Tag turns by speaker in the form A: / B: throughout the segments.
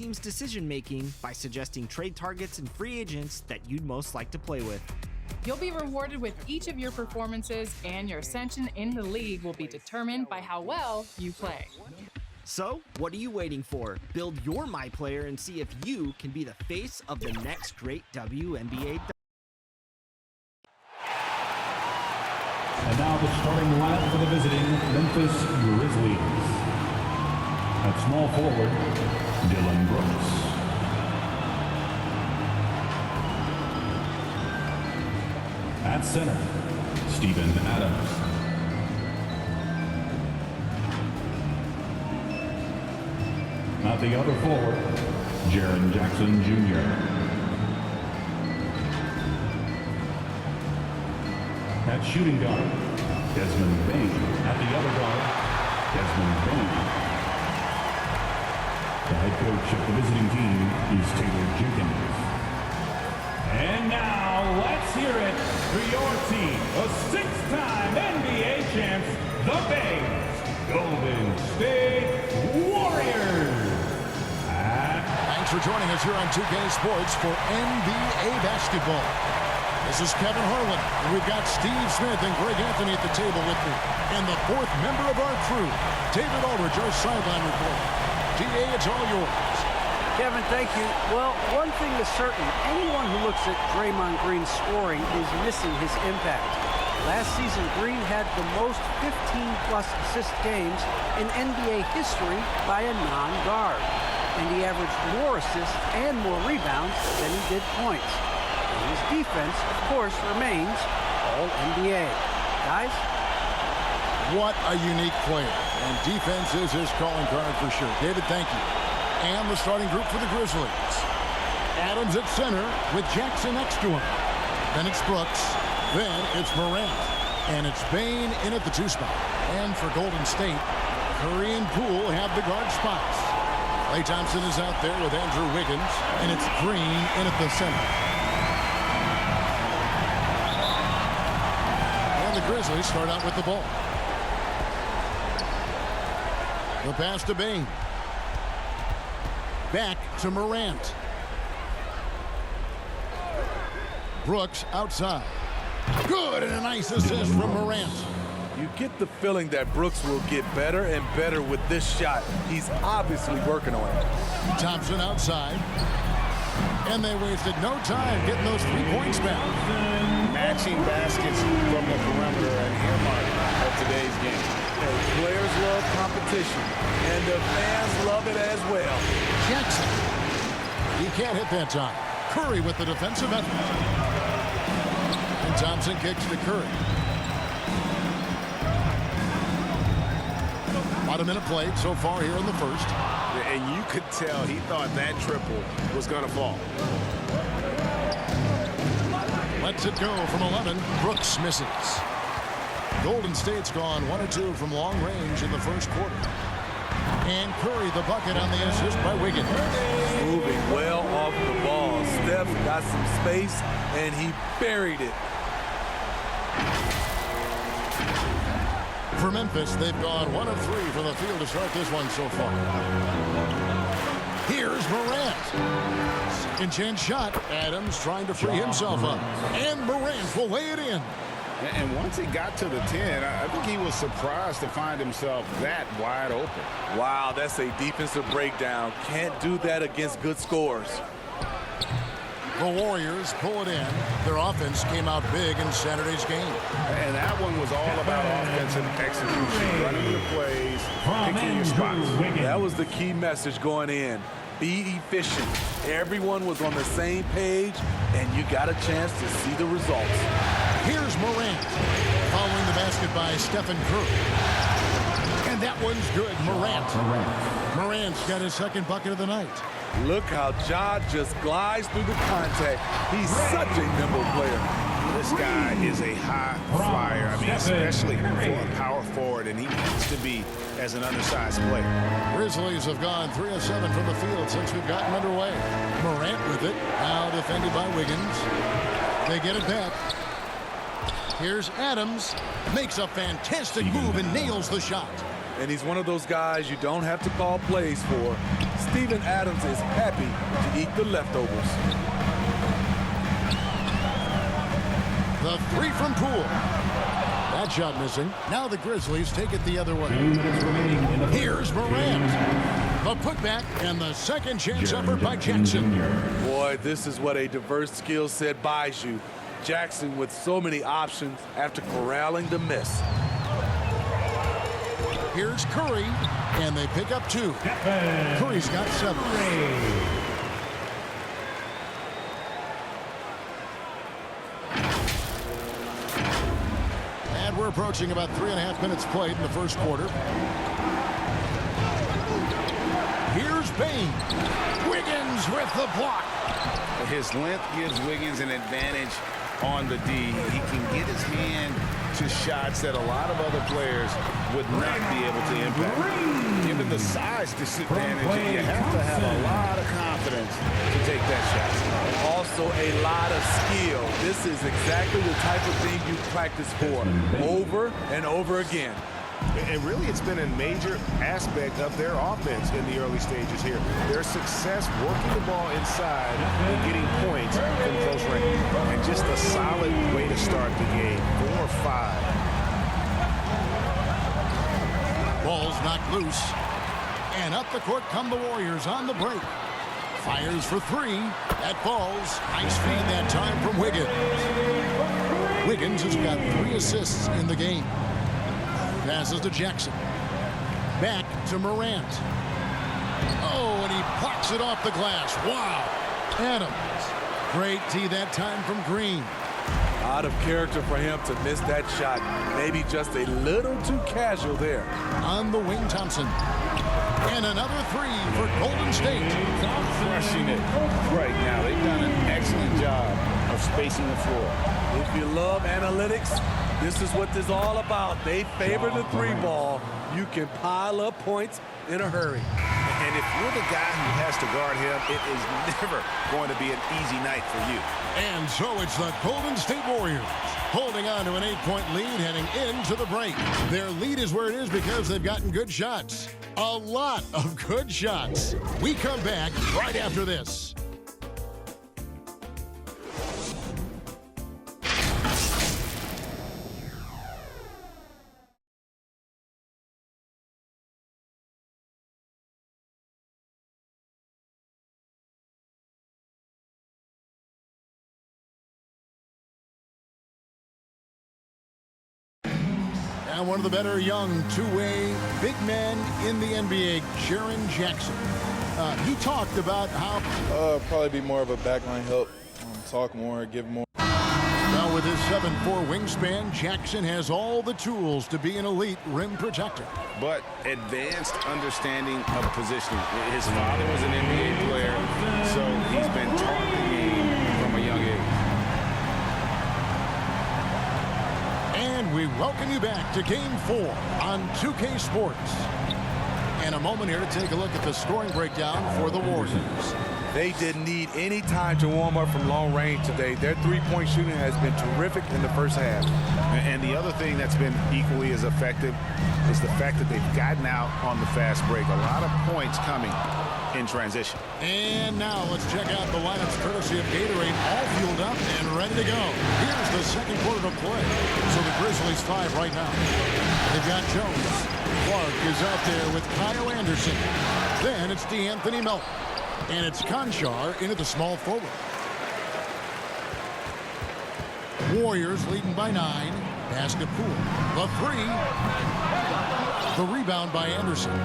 A: team's decision-making by suggesting trade targets and free agents that you'd most like to play with.
B: You'll be rewarded with each of your performances, and your ascension in the league will be determined by how well you play.
A: So, what are you waiting for? Build your My Player and see if you can be the face of the next great WNBA.
C: And now the starting lineup for the visiting Memphis Grizzlies. At small forward, Dylan Brooks. At center, Steven Adams. At the other forward, Jaren Jackson Jr. At shooting guard, Desmond Bain. At the other guard, Desmond Bain. The head coach of the visiting team is Taylor Jenkins. And now, let's hear it for your team, the six-time NBA champs, the Bays, Golden State Warriors.
D: Thanks for joining us here on 2K Sports for NBA basketball. This is Kevin Harlan, and we've got Steve Smith and Greg Anthony at the table with me. And the fourth member of our crew, David Aldridge, our sideline reporter. GA, it's all yours.
E: Kevin, thank you. Well, one thing is certain. Anyone who looks at Draymond Green's scoring is missing his impact. Last season, Green had the most 15-plus assist games in NBA history by a non-guard. And he averaged more assists and more rebounds than he did points. And his defense, of course, remains all-NBA. Guys?
D: What a unique player. And defense is his calling card for sure. David, thank you. And the starting group for the Grizzlies. Adams at center with Jackson next to him. Then it's Brooks. Then it's Morant. And it's Bain in at the 2 spot. And for Golden State, Curry and Poole have the guard spots. Klay Thompson is out there with Andrew Wiggins. And it's Green in at the center. And the Grizzlies start out with the ball. The pass to Bain. Back to Morant. Brooks outside. Good, and a nice assist from Morant.
F: You get the feeling that Brooks will get better and better with this shot. He's obviously working on it.
D: Thompson outside. And they wasted no time getting those 3 points back.
G: Matching baskets from the perimeter and earmark of today's game.
F: Hey, players love competition, and the fans love it as well.
D: Jackson. He can't hit that time. Curry with the defensive effort. And Thompson kicks to Curry. About a minute played so far here in the first.
G: And you could tell he thought that triple was going to fall.
D: Lets it go from 11. Brooks misses. Golden State's gone 1 or 2 from long range in the first quarter. And Curry the bucket on the assist by Wiggins.
F: Moving well off the ball. Steph got some space, and he buried it.
D: For Memphis, they've gone 1 of 3 from the field to start this one so far. Here's Morant. Second chance shot. Adams trying to free himself up. And Morant will lay it in.
G: And once he got to the 10, I think he was surprised to find himself that wide open.
F: Wow, that's a defensive breakdown. Can't do that against good scores.
D: The Warriors pull it in. Their offense came out big in Saturday's game.
G: And that one was all about offensive execution, running the plays, picking your spots.
F: That was the key message going in. Be efficient. Everyone was on the same page, and you got a chance to see the results.
D: Here's Morant. Following the basket by Stephen Curry. And that one's good. Morant's got his second bucket of the night.
F: Look how Ja just glides through the contact. He's such a nimble player.
G: This guy is a high flyer. I mean, especially for a power forward, and he needs to be as an undersized player.
D: Grizzlies have gone 3 of 7 from the field since we've gotten underway. Morant with it. Now defended by Wiggins. They get it back. Here's Adams. Makes a fantastic move and nails the shot.
F: and he's one of those guys you don't have to call plays for. Steven Adams is happy to eat the leftovers.
D: The three from Poole. That shot missing. Now the Grizzlies take it the other way.
C: 2 minutes remaining in the
D: Here's Morant. The putback and the second chance effort by Jackson.
F: Boy, this is what a diverse skill set buys you. Jackson with so many options after corralling the miss.
D: Here's Curry, and they pick up 2. Curry's got 7. And we're approaching about 3.5 minutes played in the first quarter. Here's Bain. Wiggins with the block.
G: His length gives Wiggins an advantage on the D. He can get his hand to shots that a lot of other players would not be able to impact. Given the size disadvantage, you have to have a lot of confidence to take that shot.
F: Also a lot of skill. This is exactly the type of thing you practice for over and over again.
G: And really, it's been a major aspect of their offense in the early stages here. Their success working the ball inside and getting points from close range. And just a solid way to start the game. 4-5.
D: Ball's knocked loose. And up the court come the Warriors on the break. Fires for 3. That falls. Nice feed that time from Wiggins. Wiggins has got 3 assists in the game. Passes to Jackson. Back to Morant. Oh, and he plucks it off the glass. Wow. Adams. Great tee that time from Green.
F: Out of character for him to miss that shot. Maybe just a little too casual there.
D: On the wing, Thompson. And another 3 for Golden State.
G: Crushing it right now. They've done an excellent job of spacing the floor.
F: If you love analytics, this is what this is all about. They favor the 3 ball. You can pile up points in a hurry.
G: And if you're the guy who has to guard him, it is never going to be an easy night for you.
D: And so it's the Golden State Warriors holding on to an 8-point lead heading into the break. Their lead is where it is because they've gotten good shots. A lot of good shots. We come back right after this. And one of the better young two-way big men in the NBA, Jaren Jackson. He talked about how...
H: Probably be more of a backline help, talk more, give more.
D: Now with his 7'4" wingspan, Jackson has all the tools to be an elite rim protector.
G: But advanced understanding of positioning. His father was an NBA player, so he's been taught the game from a young age.
D: And we welcome you back to Game 4 on 2K Sports. And a moment here to take a look at the scoring breakdown for the Warriors.
F: They didn't need any time to warm up from long range today. Their three-point shooting has been terrific in the first half.
G: And the other thing that's been equally as effective is the fact that they've gotten out on the fast break. A lot of points coming in transition.
D: And now let's check out the lineups courtesy of Gatorade, all fueled up and ready to go. Here's the second quarter to play. So the Grizzlies 5 right now. They've got Jones. Clark is out there with Kyle Anderson. Then it's DeAnthony Melton. And it's Conchar into the small forward. Warriors leading by 9. Pass to Poole. The 3. The rebound by Anderson.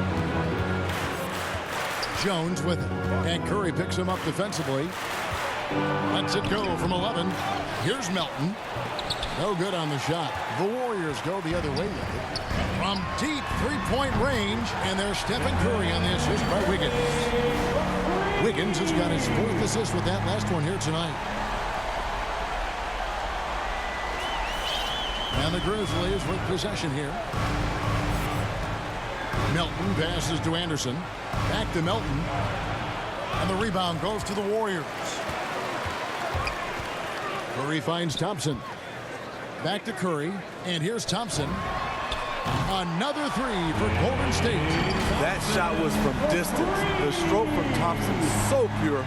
D: Jones with it. And Curry picks him up defensively. Lets it go from 11. Here's Melton. No good on the shot. The Warriors go the other way with it. From deep three-point range. And there's Stephen Curry on the assist by Wiggins. Wiggins has got his 4th assist with that last one here tonight. And the Grizzlies with possession here. Melton passes to Anderson. Back to Melton. And the rebound goes to the Warriors. Curry finds Thompson. Back to Curry. And here's Thompson. Another three for Golden State.
F: That shot was from distance. The stroke from Thompson is so pure.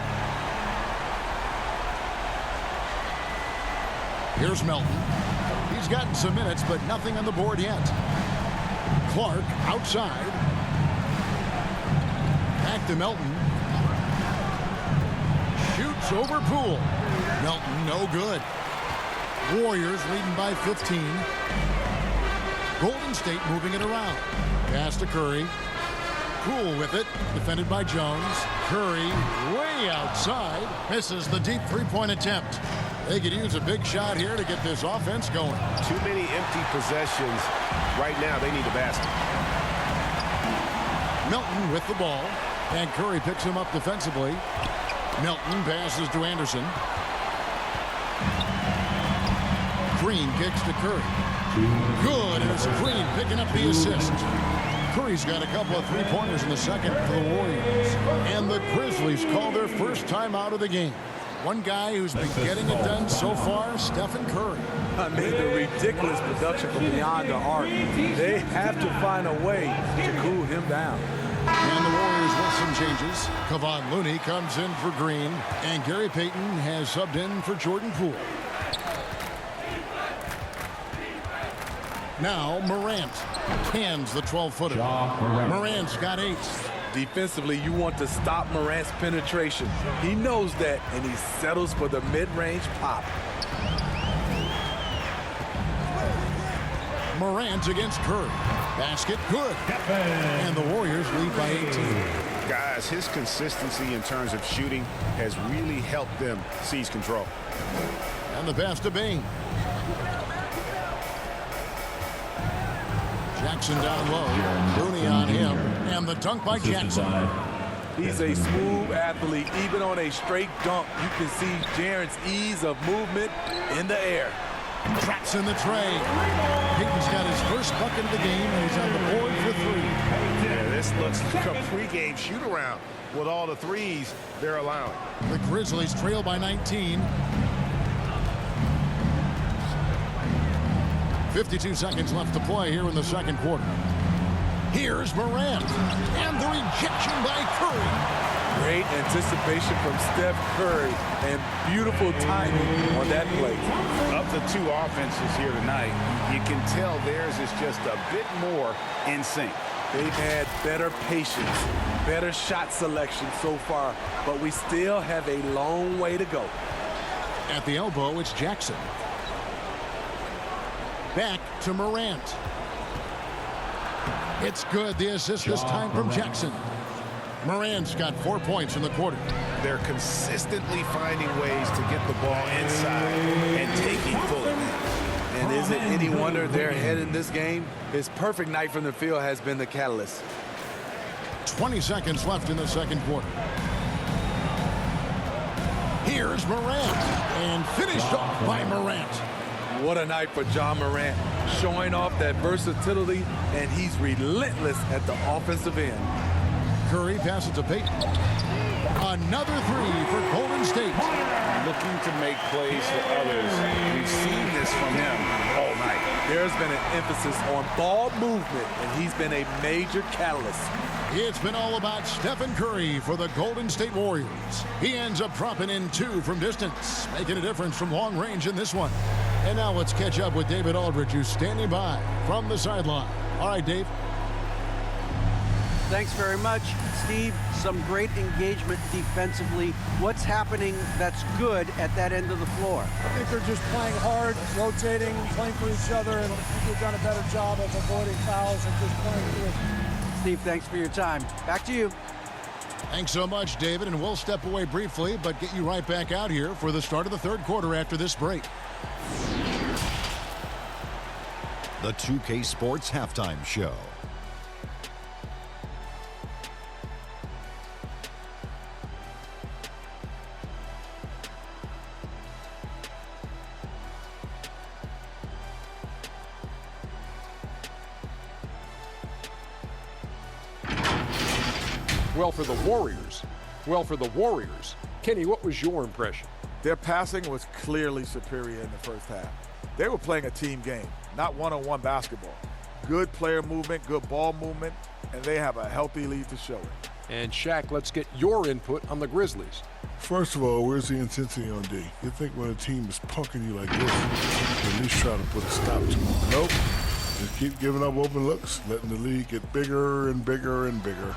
D: Here's Melton. He's gotten some minutes, but nothing on the board yet. Clark outside. Back to Melton. Shoots over Poole. Melton, no good. Warriors leading by 15. Golden State moving it around. Pass to Curry. Poole with it. Defended by Jones. Curry way outside. Misses the deep three-point attempt. They could use a big shot here to get this offense going.
G: Too many empty possessions. Right now, they need a basket.
D: Melton with the ball. And Curry picks him up defensively. Melton passes to Anderson. Green kicks to Curry. Good, and it's Green picking up the assist. Curry's got a couple of three-pointers in the second for the Warriors. And the Grizzlies call their first time out of the game. One guy who's been getting it done so far, Stephen Curry.
F: I mean, the ridiculous production from beyond the arc. They have to find a way to cool him down.
D: And the Warriors with some changes. Kevon Looney comes in for Green, and Gary Payton has subbed in for Jordan Poole. Now Morant hands the 12-footer. Morant's got 8.
F: Defensively, you want to stop Morant's penetration. He knows that, and he settles for the mid-range pop.
D: Morant against Curry. Basket good. And the Warriors lead by 18.
G: Guys, his consistency in terms of shooting has really helped them seize control.
D: And the pass to Bain. Jackson down low. Looney on him. And the dunk by Jackson.
F: He's a smooth athlete. Even on a straight dunk, you can see Jaren's ease of movement in the air.
D: Traps in the tray. Payton's got his first bucket of the game, and he's on the board for 3.
G: Yeah, this looks like a pregame shoot-around with all the threes they're allowing.
D: The Grizzlies trail by 19. 52 seconds left to play here in the second quarter. Here's Morant. And the rejection by Curry.
F: Great anticipation from Steph Curry and beautiful timing on that play.
G: Of the two offenses here tonight, you can tell theirs is just a bit more in sync.
F: They've had better patience, better shot selection so far, but we still have a long way to go.
D: At the elbow, it's Jackson. Back to Morant. It's good. The assist this time from Jackson. Morant's got 4 points in the quarter.
G: They're consistently finding ways to get the ball inside and taking full advantage.
F: And is it any wonder they're ahead in this game? His perfect night from the field has been the catalyst.
D: 20 seconds left in the second quarter. Here's Morant. And finished off by Morant.
F: What a night for John Morant, showing off that versatility, and he's relentless at the offensive end.
D: Curry passes to Payton. Another 3 for Golden State.
G: Looking to make plays for others. We've seen this from him all night.
F: There's been an emphasis on ball movement, and he's been a major catalyst.
D: It's been all about Stephen Curry for the Golden State Warriors. He ends up dropping in 2 from distance, making a difference from long range in this one. And now let's catch up with David Aldridge, who's standing by from the sideline. All right, Dave.
E: Thanks very much, Steve. Some great engagement defensively. What's happening that's good at that end of the floor?
I: I think they're just playing hard, rotating, playing for each other, and I think they've done a better job of avoiding fouls and just playing through.
E: Steve, thanks for your time. Back to you.
D: Thanks so much, David, and we'll step away briefly, but get you right back out here for the start of the third quarter after this break.
J: The 2K Sports Halftime Show.
K: Well, for the Warriors. Kenny, what was your impression?
L: Their passing was clearly superior in the first half. They were playing a team game, not one-on-one basketball.
F: Good player movement, good ball movement, and they have a healthy lead to show it.
K: And Shaq, let's get your input on the Grizzlies.
L: First of all, where's the intensity on D? You think when a team is punking you like this, you at least try to put a stop to it. Nope. Just keep giving up open looks, letting the lead get bigger and bigger and bigger.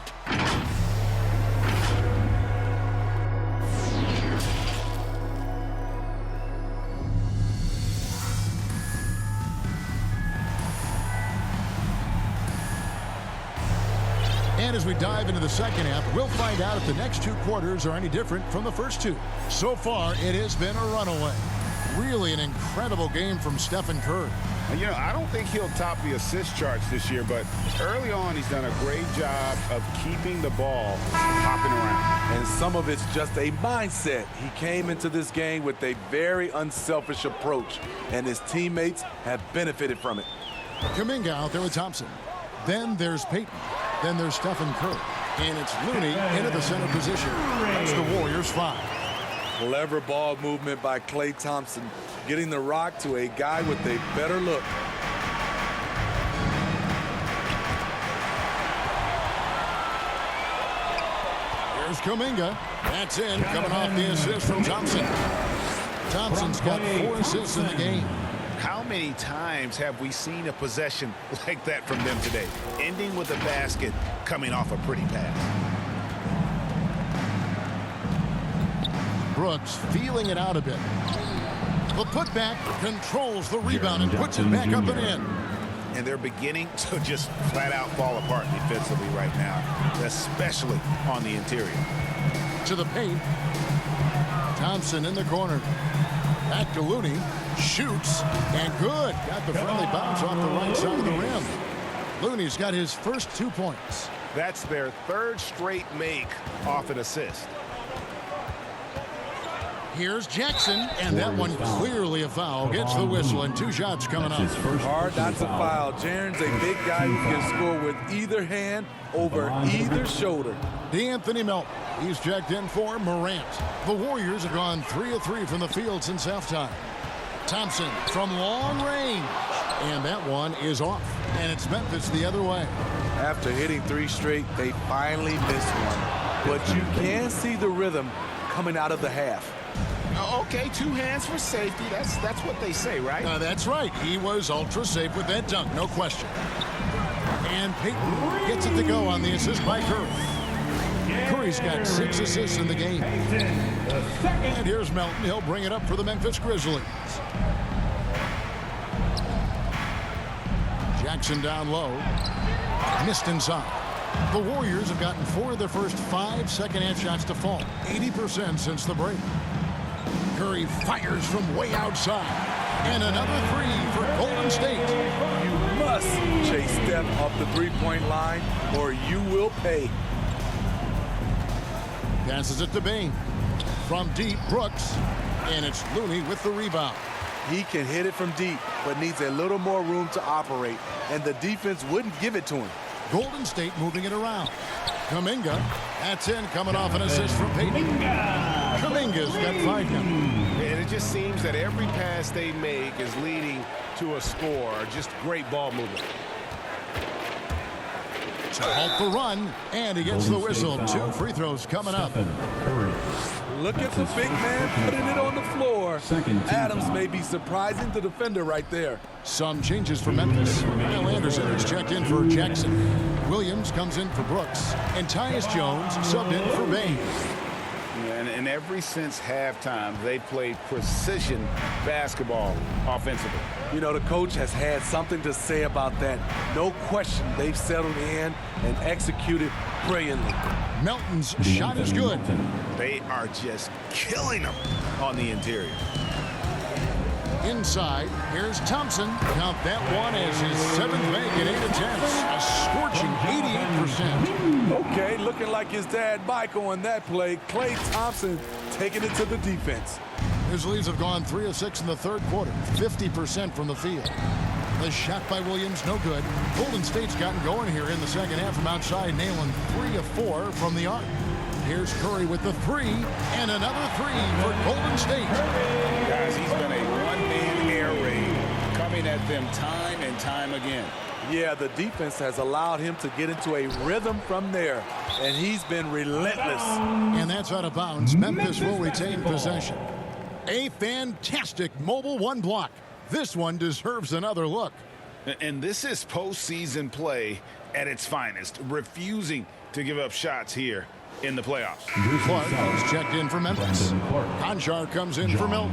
D: And as we dive into the second half, we'll find out if the next two quarters are any different from the first two. So far, it has been a runaway. Really an incredible game from Stephen Curry.
G: You know, I don't think he'll top the assist charts this year, but early on he's done a great job of keeping the ball hopping around.
F: And some of it's just a mindset. He came into this game with a very unselfish approach, and his teammates have benefited from it.
D: Kuminga out there with Thompson. Then there's Payton. Then there's Stephen Curry. And it's Looney into the center position. That's the Warriors' 5.
F: Clever ball movement by Klay Thompson, getting the rock to a guy with a better look.
D: Here's Kuminga. That's in, coming off the assist from Thompson. Thompson's got 4 assists in the game.
G: How many times have we seen a possession like that from them today, ending with a basket coming off a pretty pass?
D: Brooks feeling it out a bit. The putback controls the rebound and puts it back up and in.
G: And they're beginning to just flat out fall apart defensively right now, especially on the interior.
D: To the paint. Thompson in the corner. Back to Looney. Shoots. And good. Got the friendly bounce off the right side of the rim. Looney's got his first 2 points.
G: That's their 3rd straight make off an assist.
D: Here's Jackson, and that one clearly a foul. Gets the whistle, and 2 shots coming up.
F: Hard not to foul. Jaren's a big guy who can score with either hand over either shoulder.
D: D'Anthony Melton. He's checked in for Morant. The Warriors have gone 3 of 3 from the field since halftime. Thompson from long range. And that one is off. And it's Memphis the other way.
F: After hitting 3 straight, they finally missed one. But you can see the rhythm coming out of the half.
G: Okay, 2 hands for safety. That's what they say, right?
D: That's right. He was ultra safe with that dunk, no question. And Payton gets it to go on the assist by Curry. Curry's got 6 assists in the game. And here's Melton. He'll bring it up for the Memphis Grizzlies. Jackson down low. Missed inside. The Warriors have gotten 4 of their first 5 second-half shots to fall. 80% since the break. Curry fires from way outside. And another 3 for Golden State.
F: You must chase Steph off the three-point line or you will pay.
D: Passes it to Bain. From deep, Brooks. And it's Looney with the rebound.
F: He can hit it from deep, but needs a little more room to operate. And the defense wouldn't give it to him.
D: Golden State moving it around. Kuminga. That's in, coming off an assist from Payton. Kuminga's got 5 now.
G: And it just seems that every pass they make is leading to a score. Just great ball movement.
D: To halt the run, and he gets the whistle. 2 free throws coming up.
F: Look at the big man putting it on the floor. Adams may be surprising the defender right there.
D: Some changes for Memphis. Kyle Anderson is checked in for Jackson. Williams comes in for Brooks. And Tyus Jones subbed in for Bain.
G: And ever since halftime, they played precision basketball offensively.
F: You know, the coach has had something to say about that. No question, they've settled in and executed brilliantly.
D: Melton's shot is good.
G: They are just killing them on the interior.
D: Inside, here's Thompson. Count that one as his 7th make at 8 attempts. A scorching 88%.
F: Okay, looking like his dad Mike on that play. Klay Thompson taking it to the defense.
D: Grizzlies have gone 3 of 6 in the 3rd quarter, 50% from the field. The shot by Williams, no good. Golden State's gotten going here in the second half from outside, nailing 3 of 4 from the arc. Here's Curry with the 3, and another 3 for Golden State.
G: Guys, he's been a one-man air raid, coming at them time and time again.
F: Yeah, the defense has allowed him to get into a rhythm from there, and he's been relentless.
D: And that's out of bounds. Memphis will retain possession. A fantastic mobile one block. This one deserves another look.
G: And this is postseason play at its finest, refusing to give up shots here in the playoffs.
D: Clark is checked in for Memphis. Conchar comes in for Milton.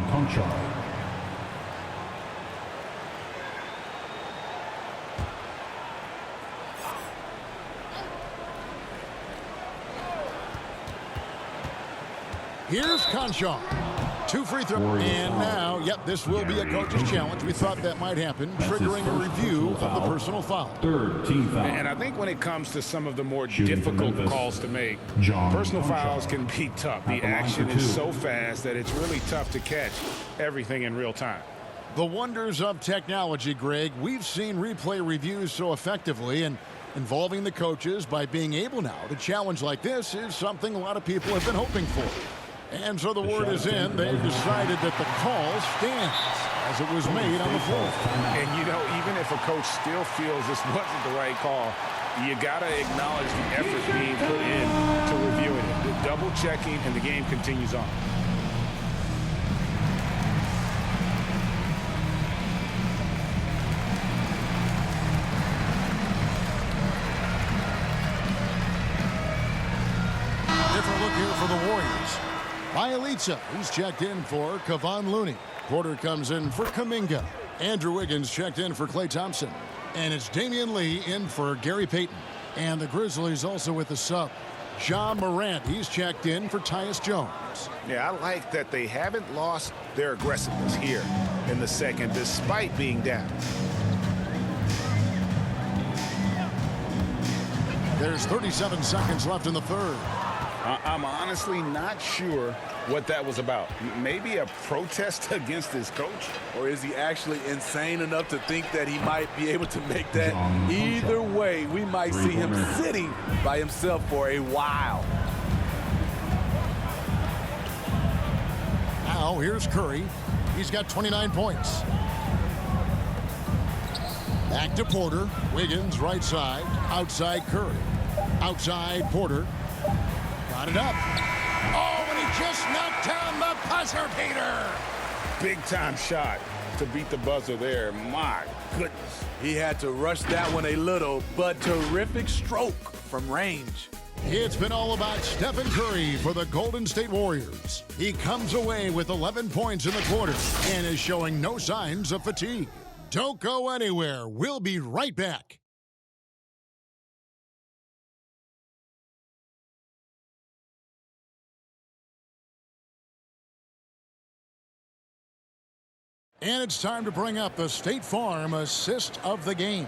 D: Here's Conchar. 2 free throws. And now, yep, this will be a coach's challenge. We thought that might happen, triggering a review of the personal foul.
C: Third team foul.
G: And I think when it comes to some of the more difficult calls to make, personal fouls can be tough. The action is so fast that it's really tough to catch everything in real time.
D: The wonders of technology, Greg. We've seen replay reviews so effectively, and involving the coaches by being able now to challenge like this is something a lot of people have been hoping for. And so the word is in. They've decided that the call stands as it was made on the floor.
G: And, you know, even if a coach still feels this wasn't the right call, you got to acknowledge the effort being put in to reviewing it. The double checking, and the game continues on.
D: Different look here for the Warriors. Bielitsa, he's checked in for Kevon Looney. Porter comes in for Kuminga. Andrew Wiggins checked in for Klay Thompson. And it's Damian Lee in for Gary Payton. And the Grizzlies also with the sub. Ja Morant, he's checked in for Tyus Jones.
G: Yeah, I like that they haven't lost their aggressiveness here in the second, despite being down.
D: There's 37 seconds left in the third.
G: I'm honestly not sure what that was about. Maybe a protest against his coach?
F: Or is he actually insane enough to think that he might be able to make that? Either way, we might see him sitting by himself for a while.
D: Now here's Curry. He's got 29 points. Back to Porter. Wiggins right side. Outside Curry. Outside Porter. Got it up. Oh, and he just knocked down the buzzer beater.
G: Big time shot to beat the buzzer there. My goodness.
F: He had to rush that one a little, but terrific stroke from range.
D: It's been all about Stephen Curry for the Golden State Warriors. He comes away with 11 points in the quarter and is showing no signs of fatigue. Don't go anywhere. We'll be right back. And it's time to bring up the State Farm assist of the game.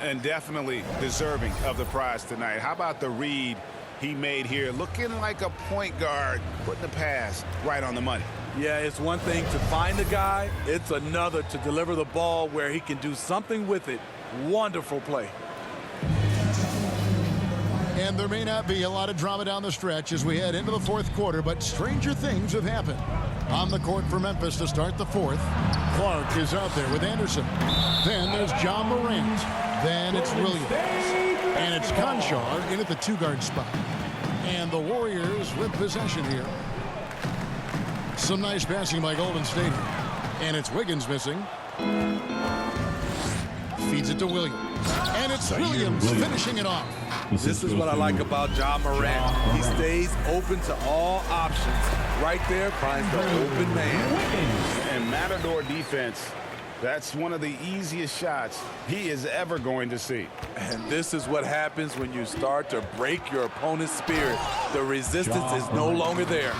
G: And definitely deserving of the prize tonight. How about the read he made here? Looking like a point guard, putting the pass right on the money.
F: Yeah, it's one thing to find the guy. It's another to deliver the ball where he can do something with it. Wonderful play.
D: And there may not be a lot of drama down the stretch as we head into the fourth quarter, but stranger things have happened. On the court for Memphis to start the fourth. Clark is out there with Anderson. Then there's Ja Morant. Then it's Williams. And it's Conchar in at the two-guard spot. And the Warriors with possession here. Some nice passing by Golden State. And it's Wiggins missing. Feeds it to Williams. And it's Williams finishing it off.
F: This is what I like about Ja Morant. He stays open to all options. Right there finds the open man.
G: And Matador defense, that's one of the easiest shots he is ever going to see.
F: And this is what happens when you start to break your opponent's spirit. The resistance is no longer there.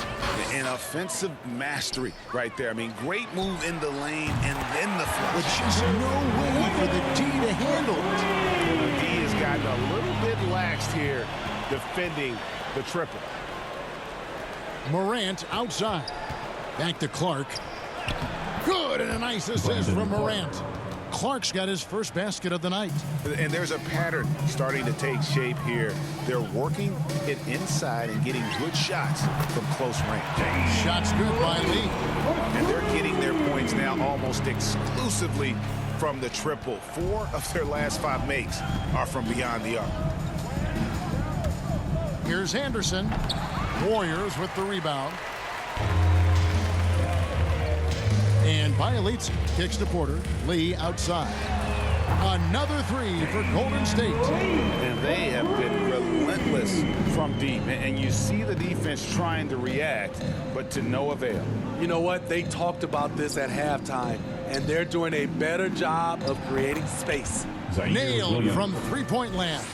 G: An offensive mastery right there. I mean, great move in the lane and then the flush.
D: But just no way for the D to handle it.
G: The D has gotten a little bit laxed here defending the triple.
D: Morant outside. Back to Clark. Good, and a nice assist from Morant. Clark's got his first basket of the night.
G: And there's a pattern starting to take shape here. They're working it inside and getting good shots from close range.
D: Shots good by Lee.
G: And they're getting their points now almost exclusively from the triple. 4 of their last 5 makes are from beyond the arc.
D: Here's Anderson. Warriors with the rebound. And violates, kicks to Porter. Lee outside. Another 3 for Golden State.
G: And they have been relentless from deep. And you see the defense trying to react, but to no avail.
F: You know what? They talked about this at halftime, and they're doing a better job of creating space.
D: Nailed from three-point land.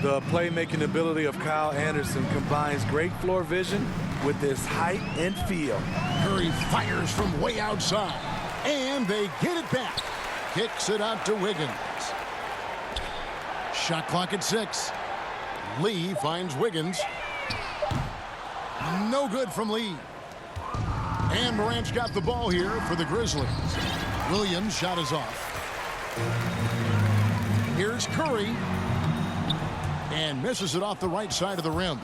F: The playmaking ability of Kyle Anderson combines great floor vision with his height and feel.
D: Curry fires from way outside, and they get it back. Kicks it out to Wiggins. Shot clock at 6. Lee finds Wiggins. No good from Lee. And Morant's got the ball here for the Grizzlies. Williams' shot is off. Here's Curry. And misses it off the right side of the rim.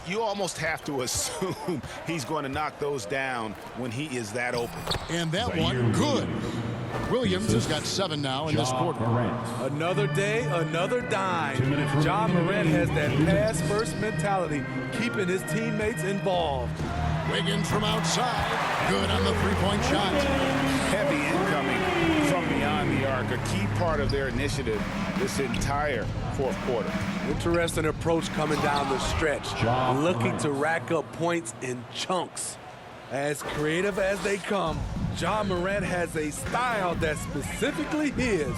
G: You almost have to assume he's going to knock those down when he is that open.
D: And that one, good. Williams has got 7 now in this quarter.
F: Another day, another dime. Ja Morant has that pass-first mentality, keeping his teammates involved.
D: Wiggins from outside. Good on the three-point shot.
G: Heavy incoming from beyond the arc, a key part of their initiative this entire fourth quarter.
F: Interesting approach coming down the stretch, looking to rack up points in chunks. As creative as they come, Ja Morant has a style that's specifically his.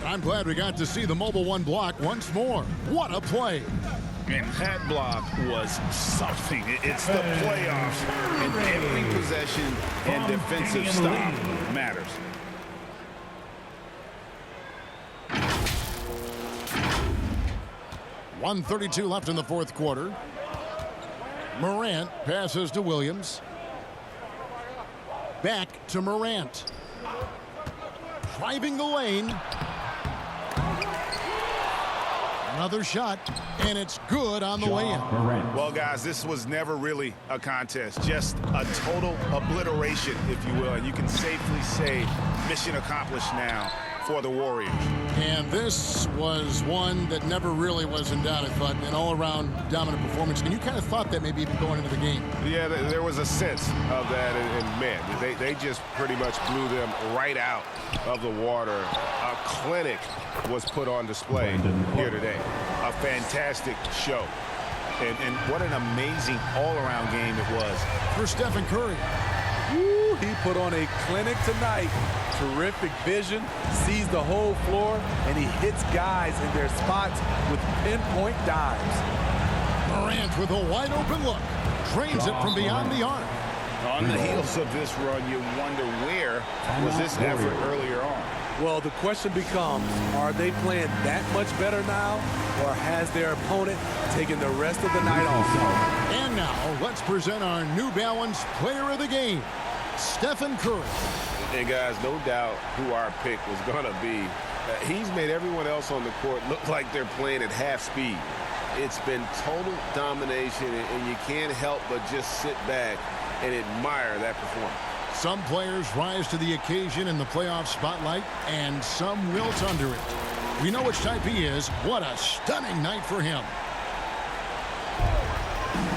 D: I'm glad we got to see the mobile 1 block once more. What a play.
G: And that block was something. It's the playoffs, and every possession and defensive stop matters.
D: .132 left in the fourth quarter. Morant passes to Williams. Back to Morant. Driving the lane. Another shot, and it's good on the way in.
G: Well, guys, this was never really a contest. Just a total obliteration, if you will. And you can safely say mission accomplished now for the Warriors.
D: And this was one that never really was in doubt, I thought. An all-around dominant performance. And you kind of thought that maybe even going into the game.
G: Yeah, there was a sense of that. And man, they just pretty much blew them right out of the water. A clinic was put on display here today. A fantastic show. And what an amazing all-around game it was.
D: For Stephen Curry.
F: Woo, he put on a clinic tonight. Terrific vision, sees the whole floor, and he hits guys in their spots with pinpoint dives.
D: Morant with a wide open look. Drains it from beyond the arc.
G: On the heels of this run, you wonder where was this effort earlier on?
F: Well, the question becomes, are they playing that much better now, or has their opponent taken the rest of the night off?
D: And now, let's present our New Balance Player of the Game, Stephen Curry.
G: And guys, no doubt who our pick was going to be. He's made everyone else on the court look like they're playing at half speed. It's been total domination, and you can't help but just sit back and admire that performance.
D: Some players rise to the occasion in the playoff spotlight, and some wilt under it. We know which type he is. What a stunning night for him.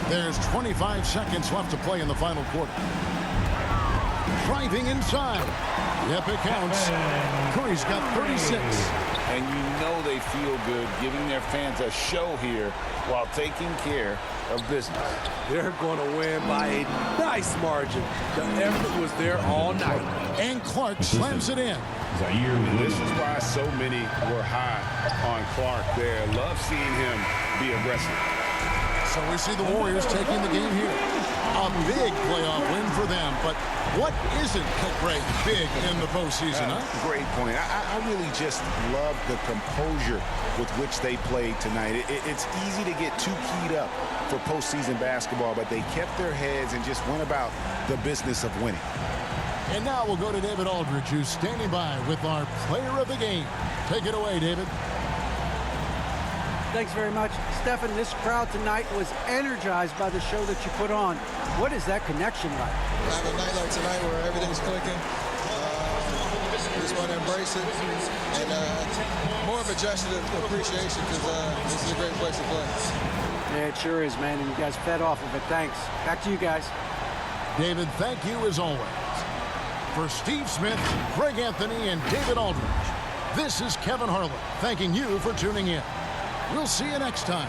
D: There's 25 seconds left to play in the final quarter. Driving inside. Yep, it counts. Curry's got 36.
G: And you know they feel good giving their fans a show here while taking care of business.
F: They're going to win by a nice margin. The effort was there all night.
D: And Clark slams it in.
G: And this is why so many were high on Clark there. Love seeing him be aggressive.
D: So we see the Warriors taking the game here. A big playoff win for them, but what isn't great big in the postseason, huh?
G: Great point. I really just love the composure with which they played tonight. It's easy to get too keyed up for postseason basketball, but they kept their heads and just went about the business of winning.
D: And now we'll go to David Aldridge, who's standing by with our player of the game. Take it away, David.
E: Thanks very much. Stephen, this crowd tonight was energized by the show that you put on. What is that connection like?
H: Have a night like tonight where everything's clicking.
M: just want to embrace it, and more of a gesture of appreciation because this is a great place to play.
E: Yeah, it sure is, man, and you guys fed off of it. Thanks. Back to you guys.
D: David, thank you as always. For Steve Smith, Greg Anthony, and David Aldridge, this is Kevin Harlan thanking you for tuning in. We'll see you next time.